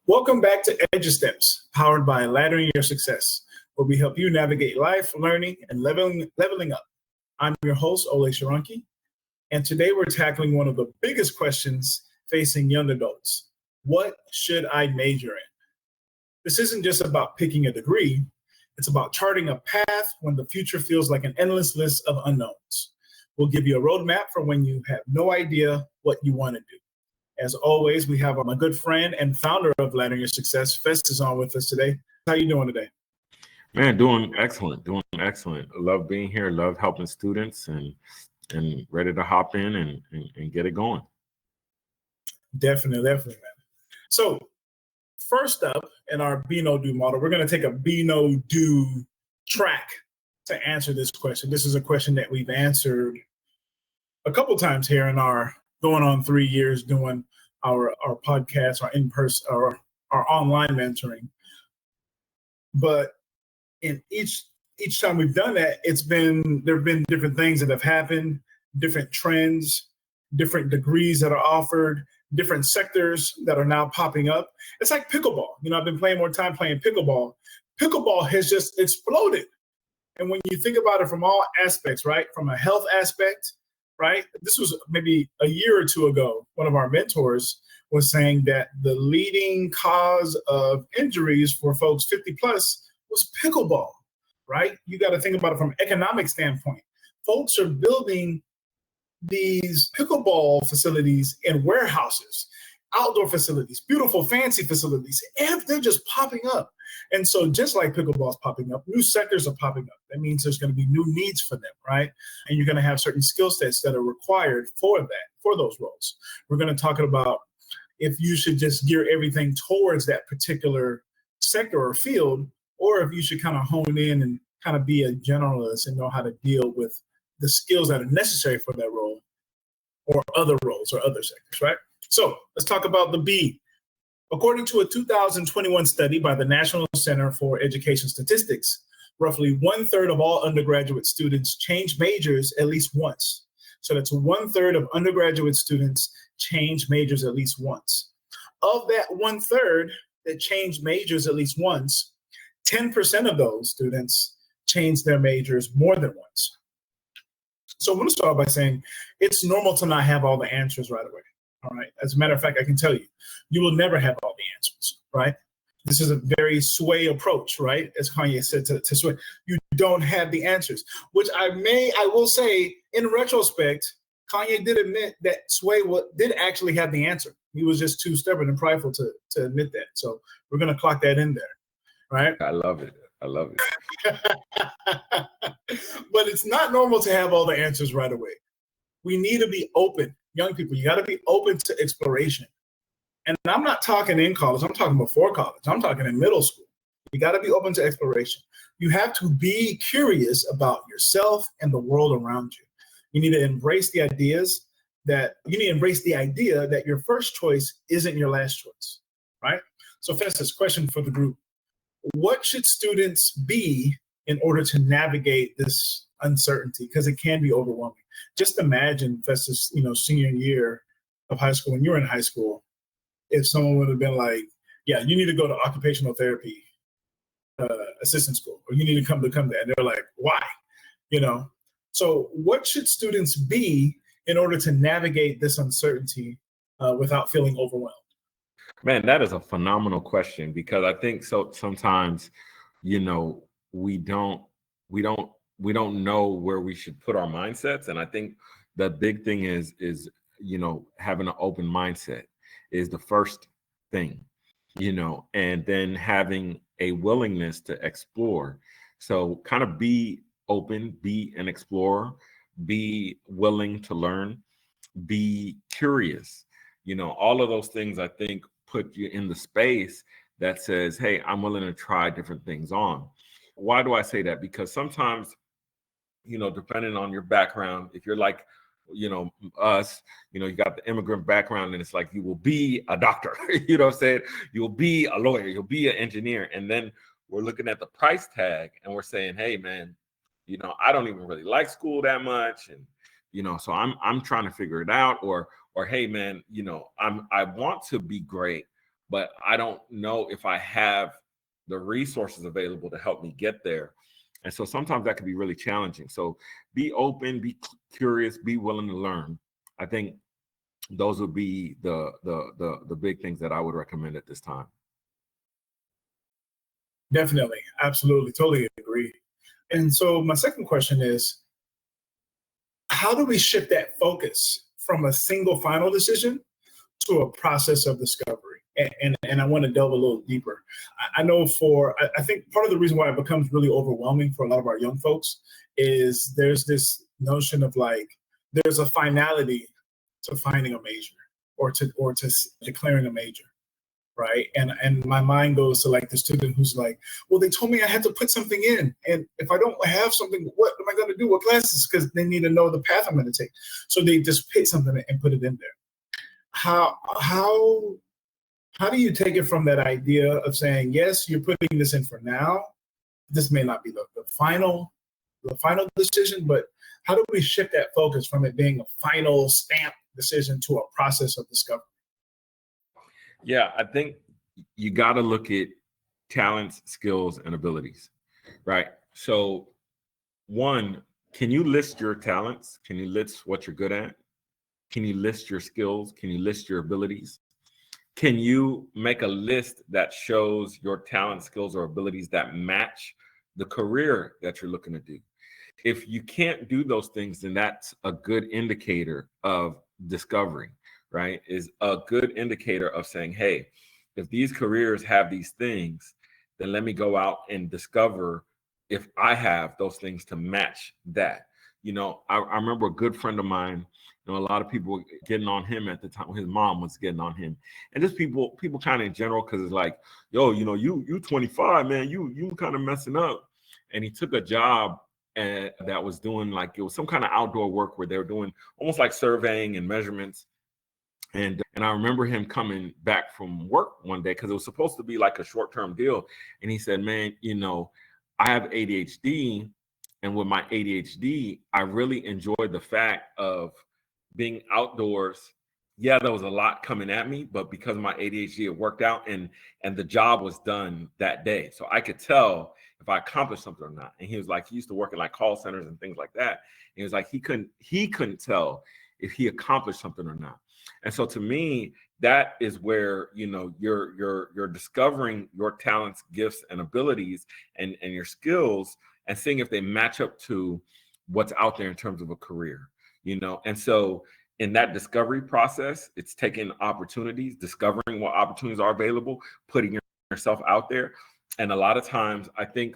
Welcome back to Edu Steps, powered by Laddering Your Success, where we help you navigate life, learning, and leveling up. I'm your host, Olay Shorunke, and today we're tackling one of the biggest questions facing young adults. What should I major in? This isn't just about picking a degree. It's about charting a path when the future feels like an endless list of unknowns. We'll give you a roadmap for when you have no idea what you want to do. As always, we have my good friend and founder of Laddering Your Success, Festus, on with us today. How you doing today? Man, doing excellent. I love being here. Love helping students and ready to hop in and get it going. Definitely, man. So first up in our be no do model, we're going to take a be no do track to answer this question. This is a question that we've answered a couple times here in our going on 3 years doing our podcast, our in-person, our online mentoring. But in each time we've done that, there have been different things that have happened, different trends, different degrees that are offered, different sectors that are now popping up. It's like pickleball. I've been playing more time playing pickleball. Pickleball has just exploded. And when you think about it from all aspects, right? From a health aspect, right? This was maybe a year or two ago. One of our mentors was saying that the leading cause of injuries for folks 50 plus was pickleball, right? You got to think about it from an economic standpoint. Folks are building these pickleball facilities in warehouses, outdoor facilities, beautiful, fancy facilities, and they're just popping up. And so just like pickleball is popping up, new sectors are popping up. That means there's going to be new needs for them, right? And you're going to have certain skill sets that are required for those roles. We're going to talk about if you should just gear everything towards that particular sector or field, or if you should kind of hone in and kind of be a generalist and know how to deal with the skills that are necessary for that role or other roles or other sectors, right? So let's talk about the B. According to a 2021 study by the National Center for Education Statistics, roughly 1/3 of all undergraduate students change majors at least once. So that's 1/3 of undergraduate students change majors at least once. Of that 1/3 that change majors at least once, 10% of those students change their majors more than once. So I'm going to start by saying it's normal to not have all the answers right away. All right. As a matter of fact, I can tell you, you will never have all the answers, right? This is a very sway approach, right? As Kanye said to sway, you don't have the answers, which I will say in retrospect, Kanye did admit that sway did actually have the answer. He was just too stubborn and prideful to admit that. So we're going to clock that in there, right? I love it. But it's not normal to have all the answers right away. We need to be open. Young people, you got to be open to exploration. And I'm not talking in college. I'm talking before college. I'm talking in middle school. You got to be open to exploration. You have to be curious about yourself and the world around you. You need to embrace the idea that your first choice isn't your last choice, right? So Festus, question for the group. What should students be in order to navigate this uncertainty? Because it can be overwhelming. Just imagine, Festus, senior year of high school, when you were in high school, if someone would have been like, yeah, you need to go to occupational therapy assistant school, or you need to come to that. And they're like, why? So what should students be in order to navigate this uncertainty without feeling overwhelmed? Man, that is a phenomenal question, because I think sometimes, we don't know where we should put our mindsets. And I think the big thing is having an open mindset is the first thing, and then having a willingness to explore. So kind of be open, be an explorer, be willing to learn, be curious. All of those things, I think, put you in the space that says, hey, I'm willing to try different things on. Why do I say that? Because sometimes, depending on your background, if you're like, us, you got the immigrant background, and it's like, you will be a doctor, what I'm saying? You'll be a lawyer, you'll be an engineer. And then we're looking at the price tag and we're saying, hey, man, I don't even really like school that much. And, so I'm trying to figure it out, or, hey, man, I want to be great, but I don't know if I have the resources available to help me get there. And so sometimes that can be really challenging. So be open, be curious, be willing to learn. I think those would be the big things that I would recommend at this time. Definitely. Absolutely. Totally agree. And so my second question is, how do we shift that focus from a single final decision to a process of discovery? And I want to delve a little deeper. I know I think part of the reason why it becomes really overwhelming for a lot of our young folks is there's this notion of like, there's a finality to finding a major or to declaring a major. Right. And my mind goes to like the student who's like, well, they told me I had to put something in. And if I don't have something, what am I going to do? What classes? Because they need to know the path I'm going to take. So they just pick something and put it in there. How do you take it from that idea of saying, yes, you're putting this in for now. This may not be the final decision, but how do we shift that focus from it being a final stamp decision to a process of discovery? Yeah, I think you got to look at talents, skills, and abilities, right? So one, can you list your talents? Can you list what you're good at? Can you list your skills? Can you list your abilities? Can you make a list that shows your talent, skills, or abilities that match the career that you're looking to do? If you can't do those things, then that's a good indicator of discovery, right? Is a good indicator of saying, hey, if these careers have these things, then let me go out and discover if I have those things to match that. You know, I remember a good friend of mine, you know, a lot of people were getting on him at the time. His mom was getting on him. And just people kind of in general, because it's like, yo, you know, you 25, man, you kind of messing up. And he took a job and that was doing like, it was some kind of outdoor work where they were doing almost like surveying and measurements. And I remember him coming back from work one day because it was supposed to be like a short-term deal. And he said, man, you know, I have ADHD. And with my ADHD, I really enjoyed the fact of being outdoors. Yeah, there was a lot coming at me, but because of my ADHD, it worked out and the job was done that day. So I could tell if I accomplished something or not. And he was like, he used to work in like call centers and things like that. And he was like, he couldn't tell if he accomplished something or not. And so to me, that is where, you know, you're discovering your talents, gifts, and abilities and your skills and seeing if they match up to what's out there in terms of a career, you know. And so in that discovery process, it's taking opportunities, discovering what opportunities are available, putting yourself out there. And a lot of times I think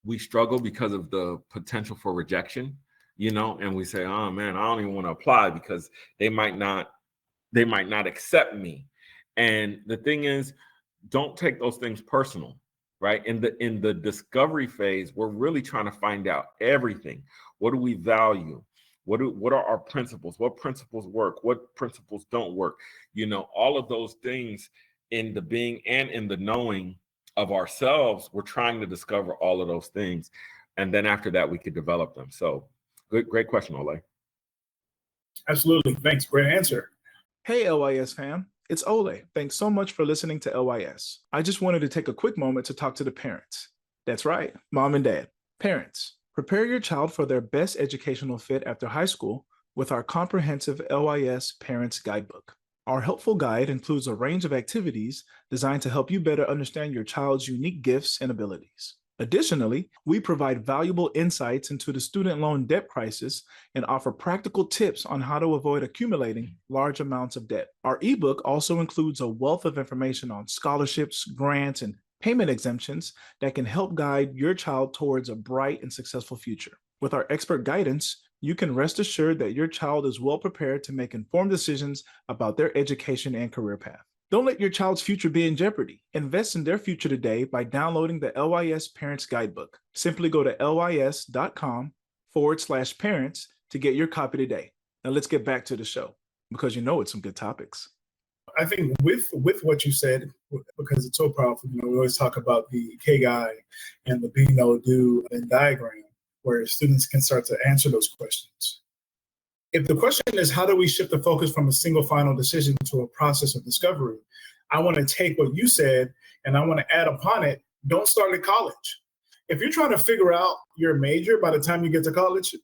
we struggle because of the potential for rejection, you know, and we say, oh man, I don't even want to apply because they might not accept me. And the thing is, don't take those things personal, right? In the discovery phase, we're really trying to find out everything. What do we value? What are our principles? What principles work? What principles don't work? You know, all of those things in the being and in the knowing of ourselves, we're trying to discover all of those things. And then after that, we could develop them. So great question, Olay. Absolutely. Thanks. Great answer. Hey, LYS fam. It's Olay. Thanks so much for listening to LYS. I just wanted to take a quick moment to talk to the parents. That's right, mom and dad. Parents, prepare your child for their best educational fit after high school with our comprehensive LYS Parents Guidebook. Our helpful guide includes a range of activities designed to help you better understand your child's unique gifts and abilities. Additionally, we provide valuable insights into the student loan debt crisis and offer practical tips on how to avoid accumulating large amounts of debt. Our ebook also includes a wealth of information on scholarships, grants, and payment exemptions that can help guide your child towards a bright and successful future. With our expert guidance, you can rest assured that your child is well prepared to make informed decisions about their education and career path. Don't let your child's future be in jeopardy. Invest in their future today by downloading the LYS Parents Guidebook. Simply go to lys.com/parents to get your copy today. Now let's get back to the show because you know it's some good topics. I think with what you said, because it's so powerful, you know, we always talk about the K-Guy and the be, know, do, and diagram where students can start to answer those questions. If the question is, how do we shift the focus from a single final decision to a process of discovery? I want to take what you said and I want to add upon it. Don't start at college. If you're trying to figure out your major by the time you get to college,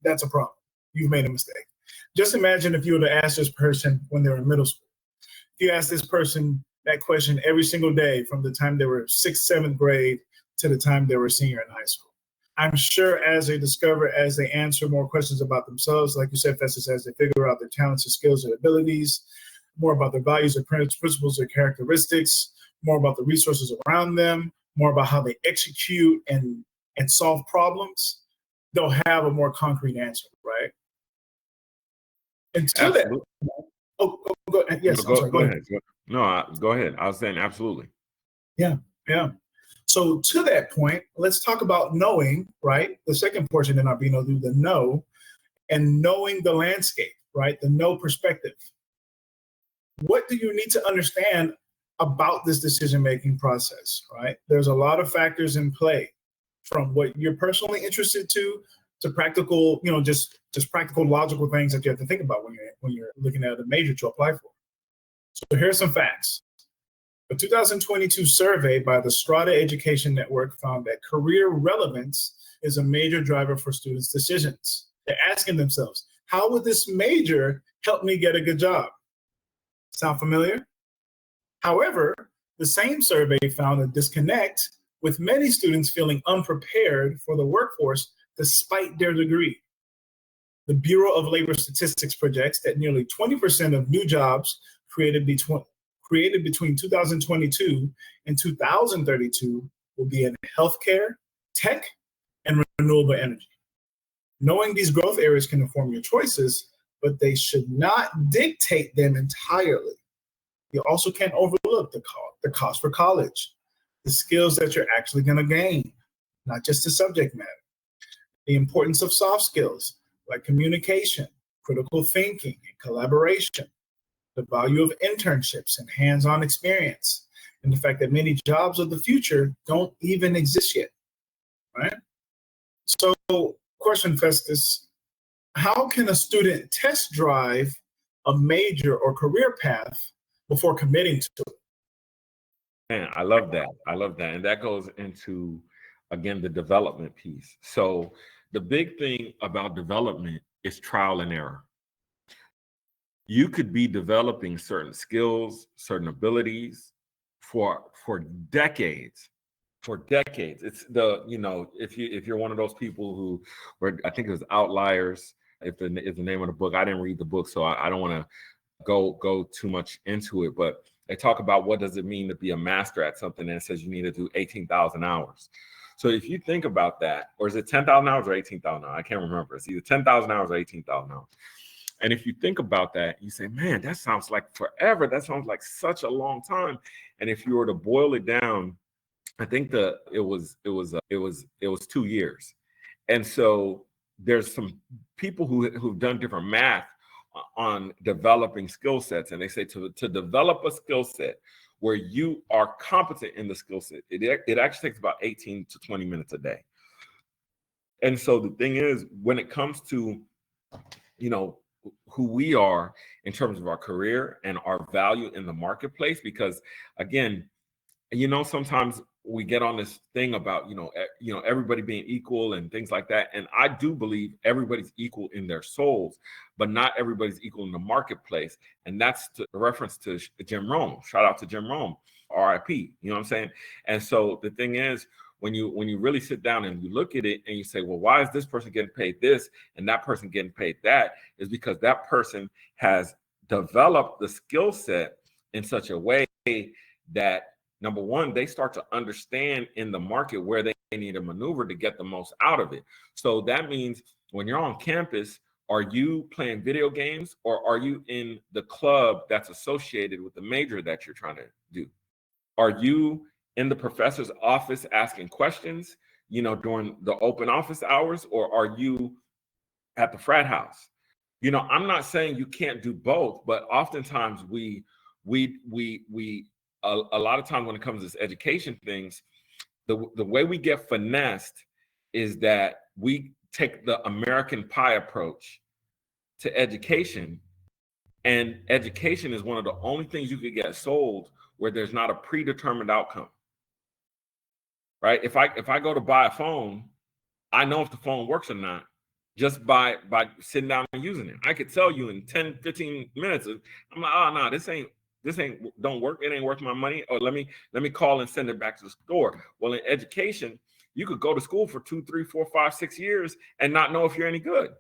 that's a problem. You've made a mistake. Just imagine if you were to ask this person when they were in middle school. If you ask this person that question every single day from the time they were sixth, seventh grade to the time they were a senior in high school. I'm sure as they answer more questions about themselves, like you said, Festus, as they figure out their talents and skills and abilities, more about their values, their principles, their characteristics, more about the resources around them, more about how they execute and solve problems, they'll have a more concrete answer, right? And to Absolutely. go ahead. Yes, no, go ahead. No, go ahead. I was saying absolutely. Yeah. So to that point, let's talk about knowing, right? The second portion in our Be No Do, the know, and knowing the landscape, right? The know perspective. What do you need to understand about this decision-making process, right? There's a lot of factors in play, from what you're personally interested to practical, just practical, logical things that you have to think about when you're looking at a major to apply for. So here's some facts. A 2022 survey by the Strada Education Network found that career relevance is a major driver for students' decisions. They're asking themselves, how would this major help me get a good job? Sound familiar? However, the same survey found a disconnect with many students feeling unprepared for the workforce despite their degree. The Bureau of Labor Statistics projects that nearly 20% of new jobs created between 2022 and 2032 will be in healthcare, tech, and renewable energy. Knowing these growth areas can inform your choices, but they should not dictate them entirely. You also can't overlook the cost for college, the skills that you're actually going to gain, not just the subject matter. The importance of soft skills like communication, critical thinking, and collaboration. The value of internships and hands-on experience, and the fact that many jobs of the future don't even exist yet, right? So, question, Festus, how can a student test drive a major or career path before committing to it? Man, I love that. And that goes into, again, the development piece. So the big thing about development is trial and error. You could be developing certain skills, certain abilities for decades. It's if you're one of those people who were, I think it was Outliers, is the name of the book. I didn't read the book, so I don't want to go too much into it, but they talk about what does it mean to be a master at something, and it says you need to do 18,000 hours. So if you think about that, or is it 10,000 hours or 18,000 hours? I can't remember. It's either 10,000 hours or 18,000 hours. And if you think about that, you say, man, that sounds like forever. That sounds like such a long time. And if you were to boil it down, I think it was 2 years. And so there's some people who've done different math on developing skill sets, and they say to develop a skill set where you are competent in the skill set, it actually takes about 18 to 20 minutes a day. And so the thing is, when it comes to who we are in terms of our career and our value in the marketplace, because again, sometimes we get on this thing about everybody being equal and things like that, and I do believe everybody's equal in their souls, but not everybody's equal in the marketplace. And that's a reference to Jim Rome. Shout out to Jim Rome, RIP. You know what I'm saying? And so the thing is, when you really sit down and you look at it and you say, well, why is this person getting paid this and that person getting paid that? Is because that person has developed the skill set in such a way that, number one, they start to understand in the market where they need to maneuver to get the most out of it. So that means when you're on campus, are you playing video games or are you in the club that's associated with the major that you're trying to do? Are you in the professor's office asking questions, during the open office hours, or are you at the frat house? I'm not saying you can't do both, but oftentimes we a lot of times when it comes to this education things, the way we get finessed is that we take the American pie approach to education, And education is one of the only things you could get sold where there's not a predetermined outcome, right? If I go to buy a phone, I know if the phone works or not just by sitting down and using it. I could tell you in 10, 15 minutes. I'm like, oh no, this ain't don't work. It ain't worth my money. Or let me call and send it back to the store. Well, in education, you could go to school for 2, 3, 4, 5, 6 years and not know if you're any good.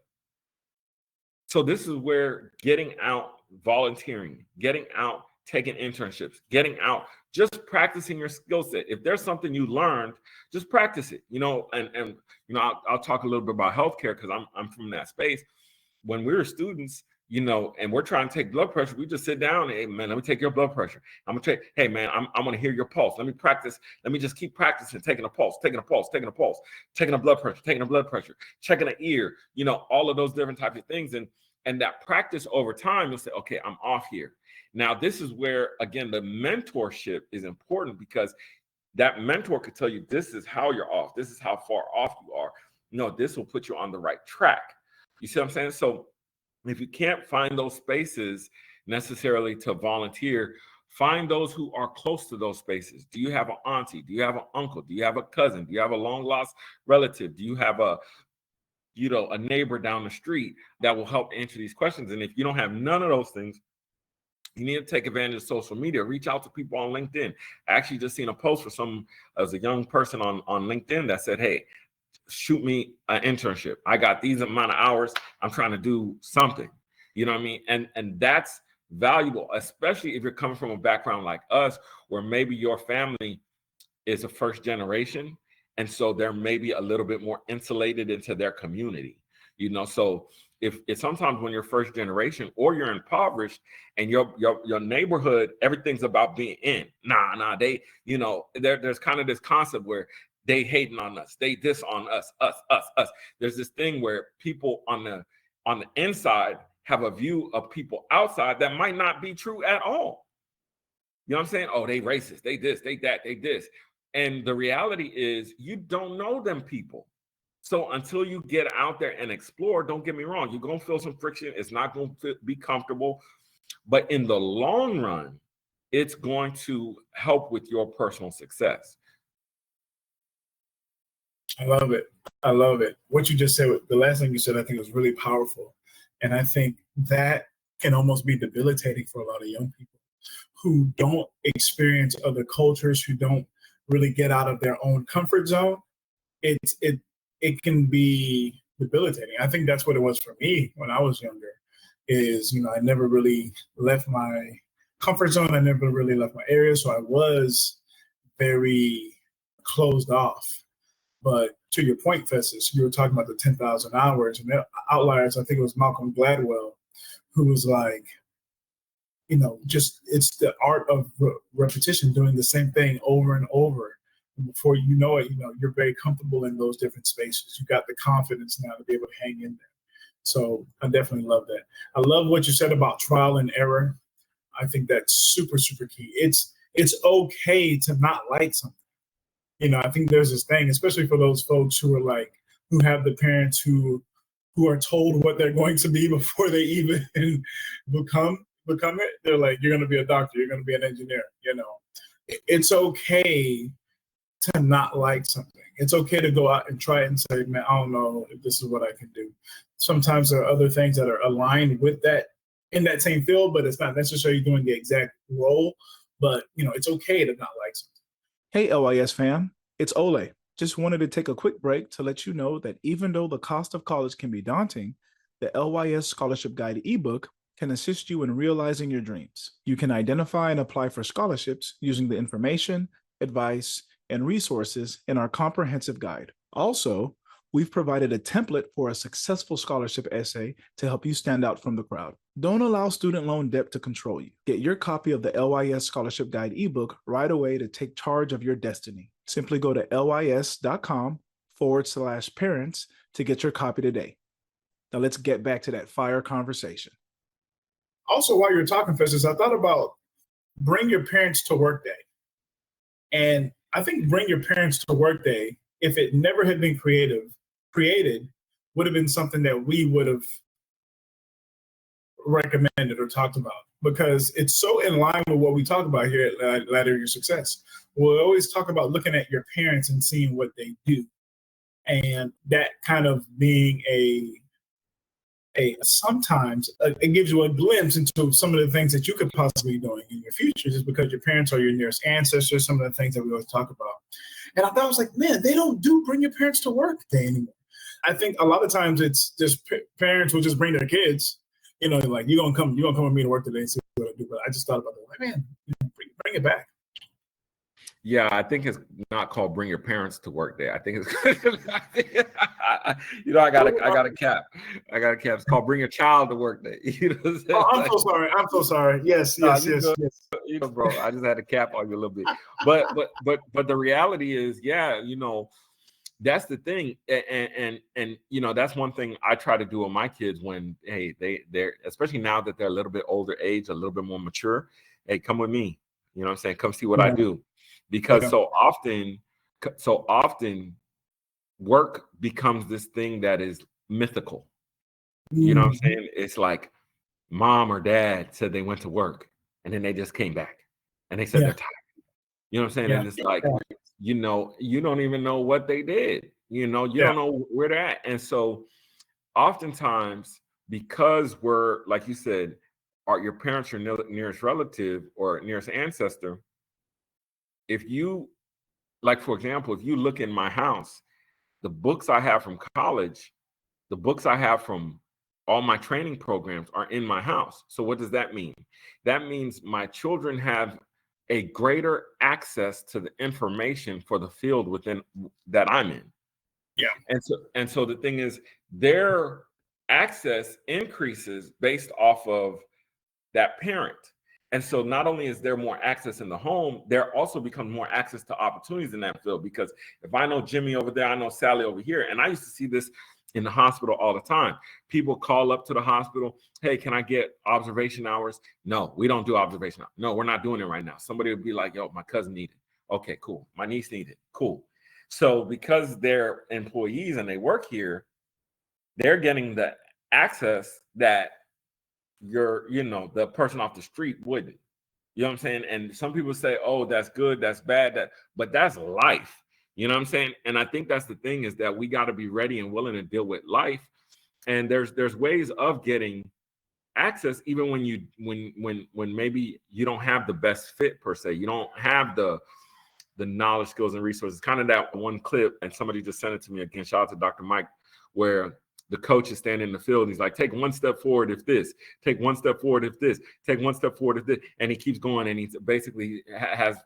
So this is where getting out, volunteering, getting out, taking internships, getting out, just practicing your skill set. If there's something you learned, just practice it. And I'll talk a little bit about healthcare because I'm from that space. When we were students, and we're trying to take blood pressure, we just sit down and, hey man, let me take your blood pressure. I'm gonna take, hey man, I'm gonna hear your pulse. Let me practice. Let me just keep practicing, taking a pulse, taking a blood pressure, checking an ear, all of those different types of things. And that practice over time, you'll say, okay, I'm off here. Now, this is where, again, the mentorship is important because that mentor could tell you, this is how you're off. This is how far off you are. This will put you on the right track. You see what I'm saying? So if you can't find those spaces necessarily to volunteer, find those who are close to those spaces. Do you have an auntie? Do you have an uncle? Do you have a cousin? Do you have a long lost relative? Do you have a neighbor down the street that will help answer these questions? And if you don't have none of those things, you need to take advantage of social media. Reach out to people on LinkedIn. I actually just seen a post for as a young person on LinkedIn that said, hey, shoot me an internship. I got these amount of hours. I'm trying to do something. You know what I mean? And that's valuable, especially if you're coming from a background like us, where maybe your family is a first generation. And so they're maybe a little bit more insulated into their community, so if sometimes when you're first generation or you're impoverished and your neighborhood, everything's about being in. They, there's kind of this concept where they hating on us, they this on us. There's this thing where people on the inside have a view of people outside that might not be true at all. You know what I'm saying? Oh, they racist, they this, they that, they this. And the reality is you don't know them people. So until you get out there and explore, don't get me wrong, you're going to feel some friction. It's not going to be comfortable. But in the long run, it's going to help with your personal success. I love it. What you just said, the last thing you said, I think was really powerful. And I think that can almost be debilitating for a lot of young people who don't experience other cultures, who don't really get out of their own comfort zone. It can be debilitating. I think that's what it was for me when I was younger, is, I never really left my comfort zone. I never really left my area. So I was very closed off. But to your point, Festus, you were talking about the 10,000 hours and the outliers. I think it was Malcolm Gladwell who was like, just it's the art of repetition, doing the same thing over and over. And before you know it, you're very comfortable in those different spaces. You got the confidence now to be able to hang in there. So I definitely love that. I love what you said about trial and error. I think that's super, super key. It's okay to not like something. I think there's this thing, especially for those folks who have the parents who are told what they're going to be before they even become it. They're like, you're going to be a doctor, you're going to be an engineer. It's okay to not like something. It's okay to go out and try it and say, man, I don't know if this is what I can do. Sometimes there are other things that are aligned with that in that same field, but it's not necessarily doing the exact role. But, it's okay to not like something. Hey, LYS fam, it's Olay. Just wanted to take a quick break to let you know that even though the cost of college can be daunting, the LYS Scholarship Guide ebook can assist you in realizing your dreams. You can identify and apply for scholarships using the information, advice, and resources in our comprehensive guide. Also, we've provided a template for a successful scholarship essay to help you stand out from the crowd. Don't allow student loan debt to control you. Get your copy of the LYS Scholarship Guide ebook right away to take charge of your destiny. Simply go to lys.com/parents to get your copy today. Now let's get back to that fire conversation. Also, while you're talking, Festus, I thought about bring your parents to work day. And I think bring your parents to work day, if it never had been created, would have been something that we would have recommended or talked about, because it's so in line with what we talk about here at Ladder Your Success. We'll always talk about looking at your parents and seeing what they do, and that kind of being sometimes it gives you a glimpse into some of the things that you could possibly be doing in your future, just because your parents are your nearest ancestors, some of the things that we always talk about. And I thought, I was like, man, they don't do bring your parents to work day anymore. I think a lot of times it's just parents will just bring their kids, like, you're gonna come with me to work today and see what I do. But I just thought about that, like, man, bring it back. Yeah, I think it's not called "Bring Your Parents to Work Day." I think it's, I got a cap. It's called "Bring Your Child to Work Day." I'm so sorry. Yes. Bro, I just had a cap on you a little bit. But the reality is, that's the thing, and that's one thing I try to do with my kids when they're especially now that they're a little bit older age, a little bit more mature. Hey, come with me. You know what I'm saying? Come see what I do. Because so often work becomes this thing that is mythical. You know what I'm saying? It's like mom or dad said they went to work and then they just came back and they said they're tired. You know what I'm saying? And it's like, you don't even know what they did. You don't know where they're at. And so oftentimes, because we're, like you said, your parents are nearest relative or nearest ancestor, if you, like, for example, if you look in my house, the books I have from college, the books I have from all my training programs are in my house. So what does that mean? That means my children have a greater access to the information for the field within that I'm in. Yeah. And so the thing is, their access increases based off of that parent. And so not only is there more access in the home, there also becomes more access to opportunities in that field. Because if I know Jimmy over there, I know Sally over here. And I used to see this in the hospital all the time. People call up to the hospital, hey, can I get observation hours? No, we don't do observation hours. No, we're not doing it right now. Somebody would be like, yo, my cousin needed it. Okay, cool. My niece needed it. Cool. So because they're employees and they work here, they're getting the access that the person off the street wouldn't. You know what I'm saying? And some people say, oh, that's good, that's bad, but that's life. You know what I'm saying? And I think that's the thing, is that we got to be ready and willing to deal with life. And there's ways of getting access, even when maybe you don't have the best fit per se. You don't have the knowledge, skills, and resources. Kind of that one clip, and somebody just sent it to me again. Shout out to Dr. Mike, where the coach is standing in the field and he's like, take one step forward if this, take one step forward if this, take one step forward if this. And he keeps going, and he basically has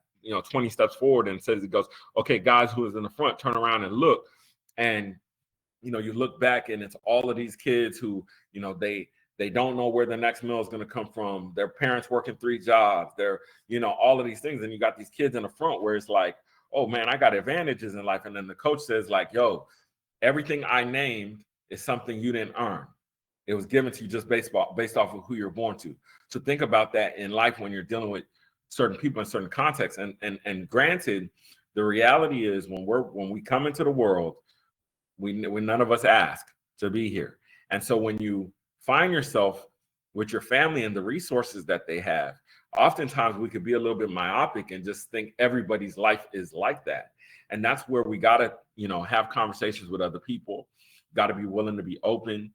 20 steps forward and says, it goes, okay, guys who is in the front, turn around and look. And you look back and it's all of these kids who, they don't know where the next meal is going to come from. Their parents working 3 jobs. They're, all of these things. And you got these kids in the front where it's like, oh man, I got advantages in life. And then the coach says like, yo, everything I named is something you didn't earn. It was given to you just based off of who you're born to. So think about that in life when you're dealing with certain people in certain contexts. And granted, the reality is when we come into the world, we none of us ask to be here. And so when you find yourself with your family and the resources that they have, oftentimes we could be a little bit myopic and just think everybody's life is like that. And that's where we gotta, have conversations with other people. Got to be willing to be open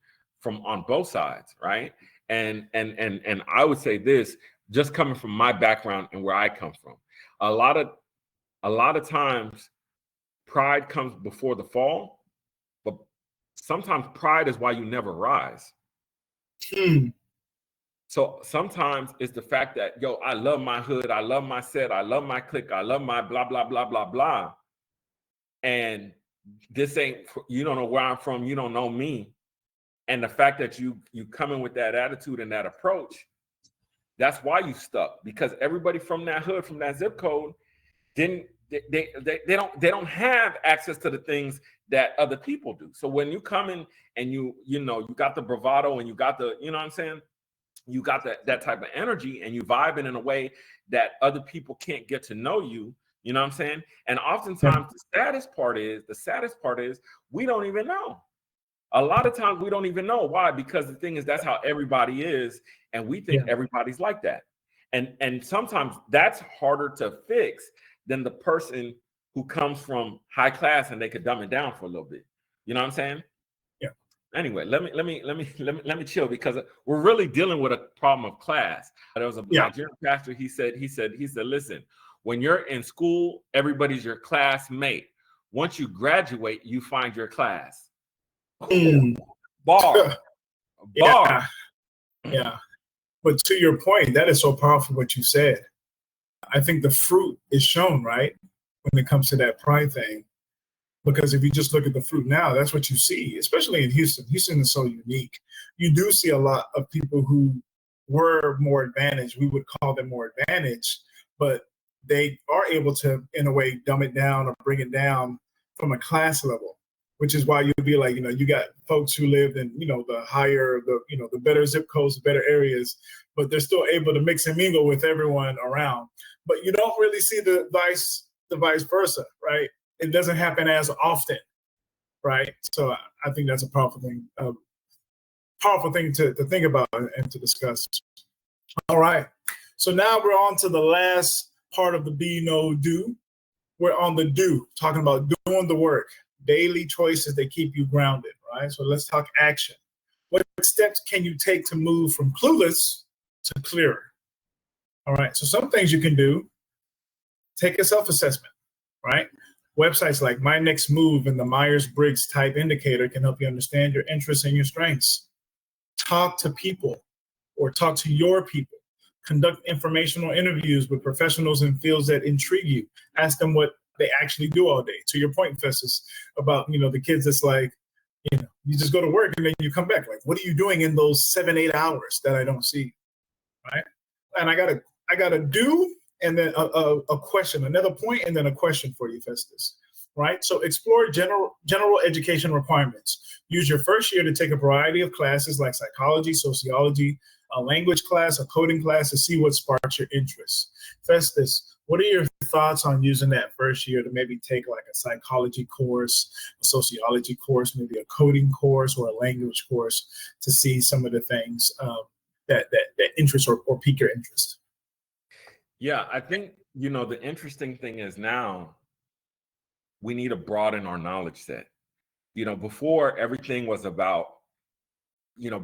on both sides, right? And I would say this, just coming from my background and where I come from, a lot of times pride comes before the fall, but sometimes pride is why you never rise. So sometimes it's the fact that, yo, I love my hood, I love my set, I love my clique, I love my blah blah blah blah blah, and this ain't, you don't know where I'm from, you don't know me. And the fact that you come in with that attitude and that approach, that's why you stuck. Because everybody from that hood, from that zip code, they don't have access to the things that other people do. So when you come in and you got the bravado and you got the, you know what I'm saying, you got that type of energy and you vibing in a way that other people can't get to know you. You know what I'm saying? And oftentimes the saddest part is we don't even know. A lot of times we don't even know why, because the thing is, that's how everybody is, and we think everybody's like that. And sometimes that's harder to fix than the person who comes from high class and they could dumb it down for a little bit. You know what I'm saying? Yeah. Anyway, let me chill, because we're really dealing with a problem of class. There was a Nigerian pastor. He said, listen, when you're in school, everybody's your classmate. Once you graduate, you find your class. Bar. Yeah. But to your point, that is so powerful what you said. I think the fruit is shown, right, when it comes to that pride thing. Because if you just look at the fruit now, that's what you see, especially in Houston. Houston is so unique. You do see a lot of people who were more advantaged. We would call them more advantaged, but they are able to, in a way, dumb it down or bring it down from a class level, which is why you'll be like, you got folks who lived in, the higher, the better zip codes, the better areas, but they're still able to mix and mingle with everyone around. But you don't really see the vice versa, right? It doesn't happen as often, right? So I think that's a powerful thing to think about and to discuss. All right. So now we're on to the last part of the be, know, do. We're on the do, talking about doing the work, daily choices that keep you grounded, right? So let's talk action. What steps can you take to move from clueless to clearer? All right. So some things you can do: take a self-assessment, right? Websites like My Next Move and the Myers-Briggs Type Indicator can help you understand your interests and your strengths. Talk to people, or talk to your people. Conduct informational interviews with professionals in fields that intrigue you. Ask them what they actually do all day. To your point, Festus, about the kids that's like, you just go to work and then you come back. Like, what are you doing in those 7-8 hours that I don't see? Right? And I gotta do, and then a question, another point, and then a question for you, Festus. Right? So explore general education requirements. Use your first year to take a variety of classes like psychology, sociology, a language class, a coding class, to see what sparks your interest. Festus, what are your thoughts on using that first year to maybe take like a psychology course, a sociology course, maybe a coding course, or a language course, to see some of the things that interest or pique your interest? Yeah, I think, the interesting thing is now we need to broaden our knowledge set. Before, everything was about,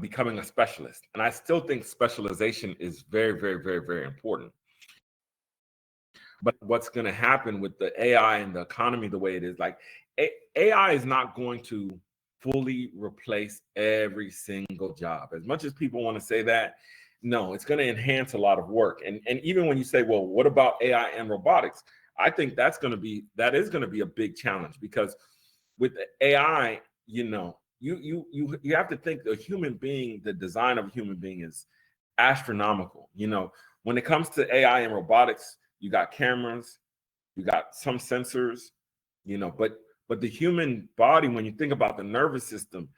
becoming a specialist. And I still think specialization is very, very, very, very important. But what's going to happen with the AI and the economy the way it is, like AI is not going to fully replace every single job. As much as people want to say that, no, it's going to enhance a lot of work. And even when you say, well, what about AI and robotics? I think that is going to be a big challenge, because with the AI, you have to think the human being, the design of a human being is astronomical. When it comes to AI and robotics, you got cameras, you got some sensors, but the human body, when you think about the nervous system,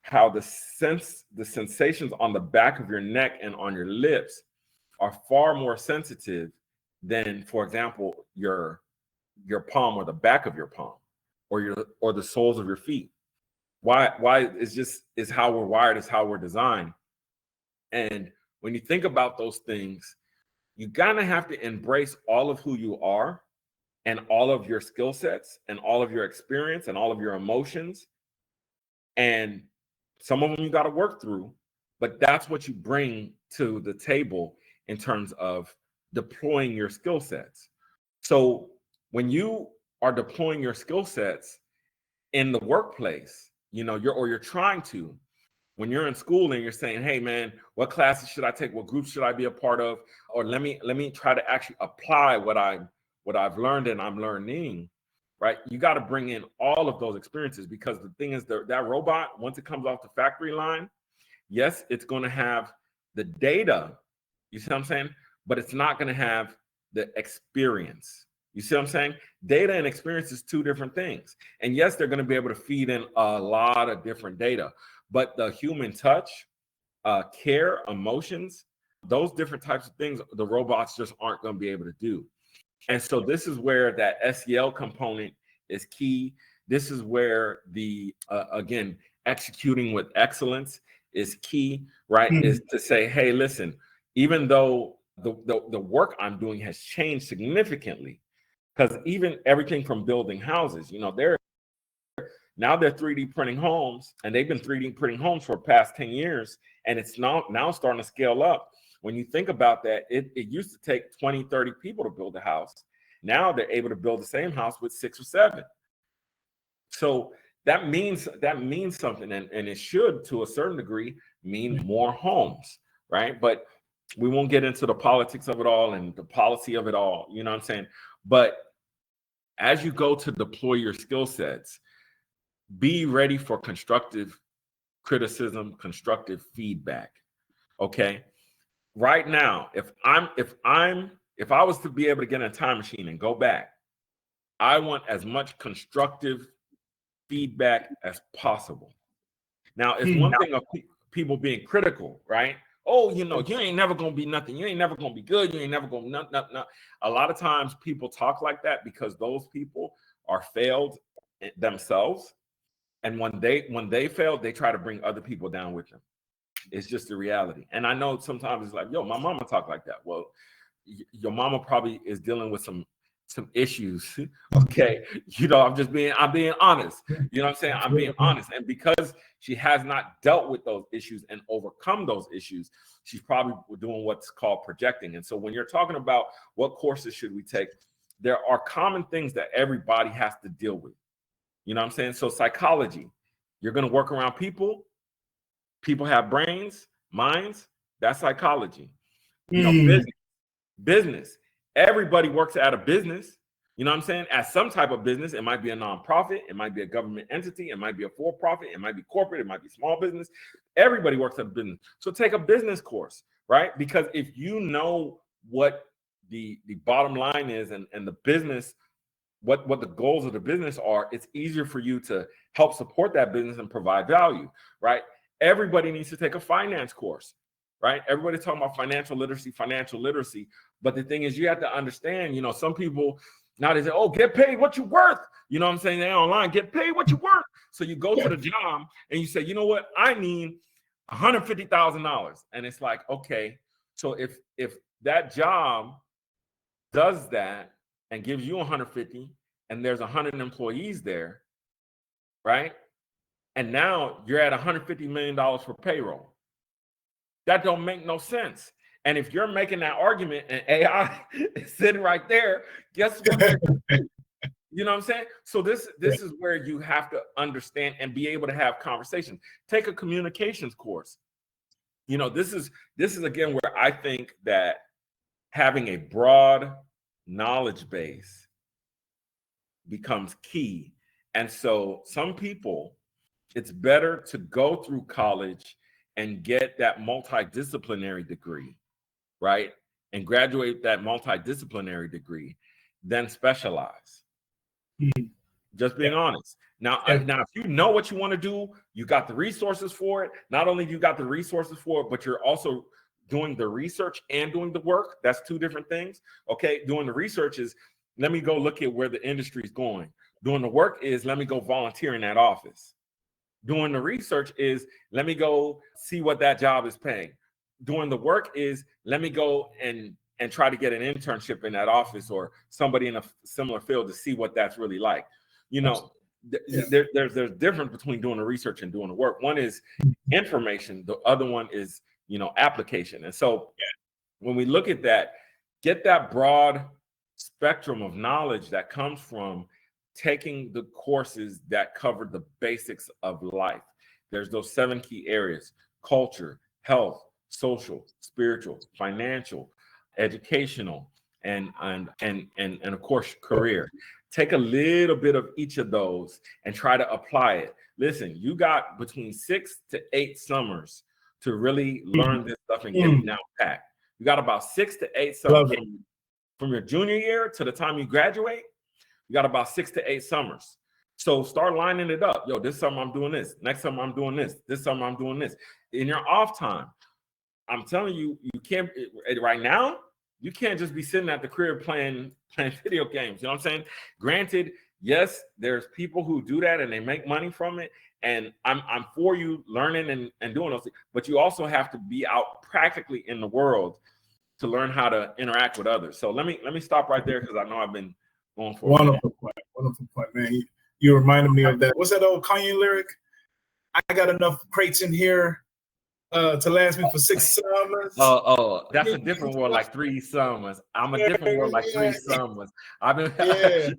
how the sensations on the back of your neck and on your lips are far more sensitive than, for example, your palm, or the back of your palm, or the soles of your feet. Why is how we're wired, is how we're designed. And when you think about those things, you gotta have to embrace all of who you are, and all of your skill sets, and all of your experience, and all of your emotions. And some of them you got to work through, but that's what you bring to the table in terms of deploying your skill sets. So when you are deploying your skill sets in the workplace, you're trying to, when you're in school and you're saying, hey man, what classes should I take? What groups should I be a part of? Or let me try to actually apply what I've learned and I'm learning. Right? You got to bring in all of those experiences, because the thing is that robot, once it comes off the factory line, yes, it's going to have the data, you see what I'm saying? But it's not going to have the experience. You see what I'm saying? Data and experience is two different things. And yes, they're going to be able to feed in a lot of different data, but the human touch, care, emotions, those different types of things, the robots just aren't going to be able to do. And so this is where that SEL component is key. This is where the, again, executing with excellence is key, right? Is to say, hey, listen, even though the work I'm doing has changed significantly, because even everything from building houses, they're 3D printing homes, and they've been 3D printing homes for the past 10 years, and it's now starting to scale up. When you think about that, it used to take 20, 30 people to build a house. Now they're able to build the same house with 6 or 7. So that means something, and it should, to a certain degree, mean more homes, right? But we won't get into the politics of it all and the policy of it all, you know what I'm saying? But as you go to deploy your skill sets, be ready for constructive criticism, constructive feedback. Okay. Right now, if I was to be able to get in a time machine and go back, I want as much constructive feedback as possible. Now, it's one thing of people being critical, right? Oh, you ain't never gonna be nothing. You ain't never gonna be good. You ain't never gonna nothing. A lot of times people talk like that because those people are failed themselves. And when they fail, they try to bring other people down with them. It's just the reality. And I know sometimes it's like, yo, my mama talk like that. Well, your mama probably is dealing with some issues. Okay. I'm being honest. You know what I'm saying? I'm being honest. And because she has not dealt with those issues and overcome those issues, she's probably doing what's called projecting. And so when you're talking about what courses should we take, there are common things that everybody has to deal with. You know what I'm saying? So psychology, you're going to work around people. People have brains, minds. That's psychology. Business. Everybody works at a business. You know what I'm saying? At some type of business. It might be a nonprofit. It might be a government entity. It might be a for-profit. It might be corporate. It might be small business. Everybody works at a business. So take a business course, right? Because if you know what the bottom line is and the business, what the goals of the business are, it's easier for you to help support that business and provide value, right? Everybody needs to take a finance course, right? Everybody's talking about financial literacy. But the thing is, you have to understand, some people now they say, oh, get paid what you're worth. You know what I'm saying? They're online, get paid what you're worth. So you go to the job and you say, you know what? I need $150,000. And it's like, okay, so if that job does that and gives you 150 and there's 100 employees there, right? And now you're at $150 million for payroll. That don't make no sense. And if you're making that argument and AI is sitting right there, guess what they're gonna do? You know what I'm saying? So this is where you have to understand and be able to have conversations. Take a communications course. This is again where I think that having a broad knowledge base becomes key. And so some people, it's better to go through college and get that multidisciplinary degree, right? And graduate that multidisciplinary degree than specialize. Just being honest. Now, if you know what you want to do, you got the resources for it. Not only you got the resources for it, but you're also doing the research and doing the work. That's two different things. Okay, doing the research is, let me go look at where the industry is going. Doing the work is, let me go volunteer in that office. Doing the research is, let me go see what that job is paying. Doing the work is, let me go and try to get an internship in that office or somebody in a similar field to see what that's really like. There's difference between doing the research and doing the work. One is information. The other one is, application. And so when we look at that, get that broad spectrum of knowledge that comes from taking the courses that cover the basics of life. There's those 7 key areas: culture, health, social, spiritual, financial, educational, and of course, career. Take a little bit of each of those and try to apply it. Listen, you got between 6 to 8 summers to really learn this stuff and get it down pat. You got about 6 to 8 summers from your junior year to the time you graduate. You got about 6 to 8 summers. So start lining it up. Yo, this summer I'm doing this. Next summer I'm doing this. This summer I'm doing this. In your off time, I'm telling you, you can't, right now, you can't just be sitting at the crib playing video games. You know what I'm saying? Granted, yes, there's people who do that and they make money from it. And I'm for you learning and doing those things, but you also have to be out practically in the world to learn how to interact with others. So let me stop right there because I know I've been going for wonderful point, man. You reminded me of that. What's that old Kanye lyric? I got enough crates in here to last me for 6 summers. Oh, that's a different world, like 3 summers. I'm a different world, like 3 summers. I've been,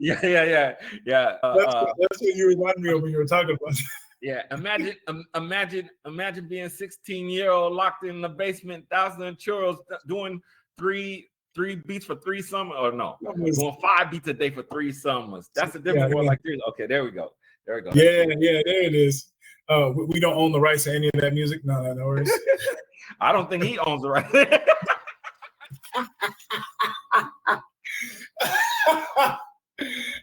yeah. That's what you reminded me of when you were talking about. Yeah, imagine being 16-year-old locked in the basement, 1,000 churros, doing three beats for 3 summers, or no, doing 5 beats a day for 3 summers. That's a different world, like 3. Okay, there we go. Yeah, there it is. We don't own the rights to any of that music. No worries. I don't think he owns the rights.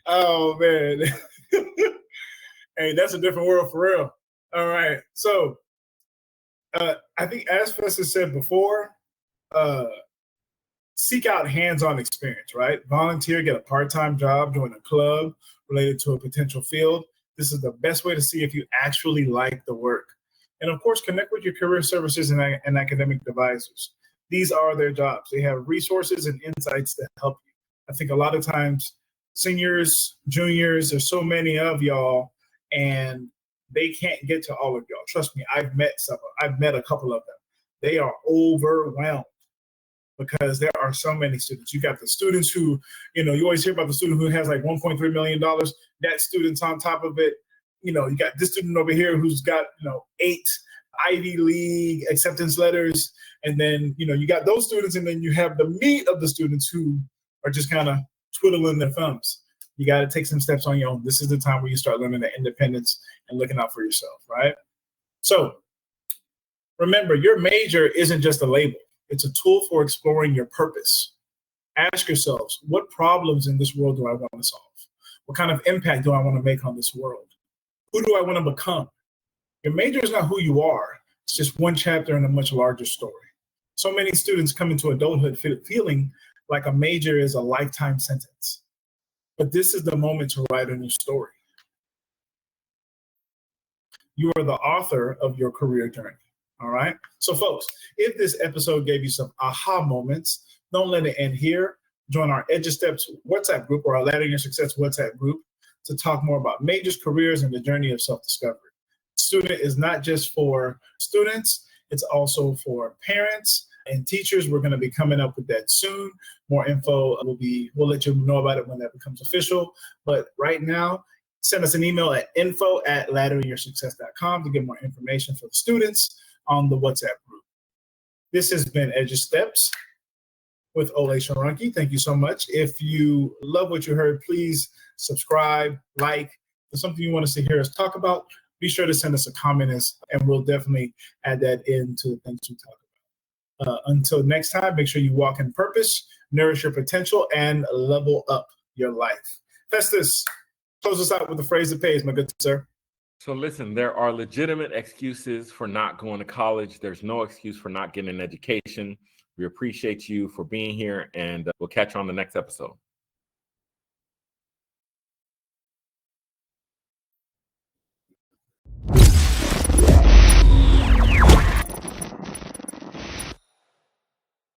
Oh man. Hey, that's a different world for real. All right. So I think as Festus said before, seek out hands-on experience, right? Volunteer, get a part-time job, join a club related to a potential field. This is the best way to see if you actually like the work. And of course, connect with your career services and academic advisors. These are their jobs. They have resources and insights to help you. I think a lot of times, seniors, juniors, there's so many of y'all, and they can't get to all of y'all. Trust me, I've met a couple of them. They are overwhelmed because there are so many students. You got the students who, you always hear about the student who has like $1.3 million. That student's on top of it. You got this student over here who's got, 8 Ivy League acceptance letters. And then, you got those students, and then you have the meat of the students who are just kind of twiddling their thumbs. You got to take some steps on your own. This is the time where you start learning that independence and looking out for yourself, right? So remember, your major isn't just a label. It's a tool for exploring your purpose. Ask yourselves, what problems in this world do I want to solve? What kind of impact do I want to make on this world? Who do I want to become? Your major is not who you are. It's just one chapter in a much larger story. So many students come into adulthood feeling like a major is a lifetime sentence. But this is the moment to write a new story. You are the author of your career journey. All right. So folks, if this episode gave you some aha moments, don't let it end here. Join our Edu Steps WhatsApp group or our Ladder Your Success WhatsApp group to talk more about majors, careers, and the journey of self-discovery. Student is not just for students, it's also for parents and teachers. We're going to be coming up with that soon. More info we'll let you know about it when that becomes official. But right now, send us an email at info@ladderingyoursuccess.com to get more information for the students on the WhatsApp group. This has been Edu Steps with Olay Shorunke. Thank you so much. If you love what you heard, please subscribe, like. If there's something you want us to hear us talk about, be sure to send us a comment, and we'll definitely add that into the things we talk about. Until next time, make sure you walk in purpose, nourish your potential, and level up your life. Festus, close us out with a phrase that pays, my good sir. So listen, there are legitimate excuses for not going to college. There's no excuse for not getting an education. We appreciate you for being here, and we'll catch you on the next episode.